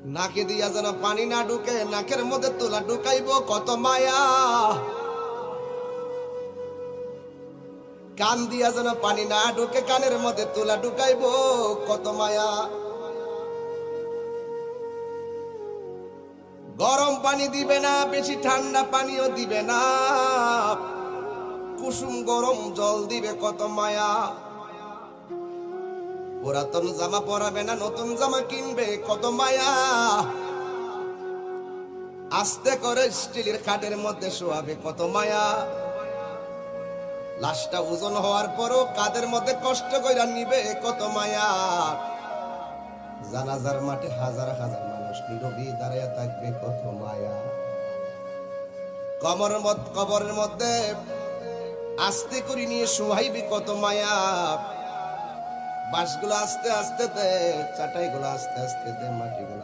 নাকে দিয়া যেন পানি না ঢুকে, নাকের মধ্যে তুলা ঢুকাইব কত মায়া। কান দিয়া যেন পানি না ঢুকে, কানের মধ্যে তুলা ঢুকাইব কত মায়া। গরম পানি দিবে না, বেশি ঠান্ডা পানিও দিবে না, কুসুম গরম জল দিবে কত মায়া। পুরাতন জামা পরাবে না, নতুন জামা কিনবে কত মায়া। আস্তে করে স্টিলের খাটের মধ্যে শোয়াবে কত মায়া। লাশটা ওজন হওয়ার পরও কাদের মধ্যে কষ্ট কইরা নিবে কত মায়া। জানাজার মাঠে হাজার হাজার মানুষ নীরবে দাঁড়িয়ে থাকবে কত মায়া। কবরের মধ্যে আস্তে করে নিয়ে শোয়াইবে কত মায়া। বাঁশগুলো আস্তে আস্তে দে, চাটাইগুলো আস্তে আস্তে দে, মাটিগুলো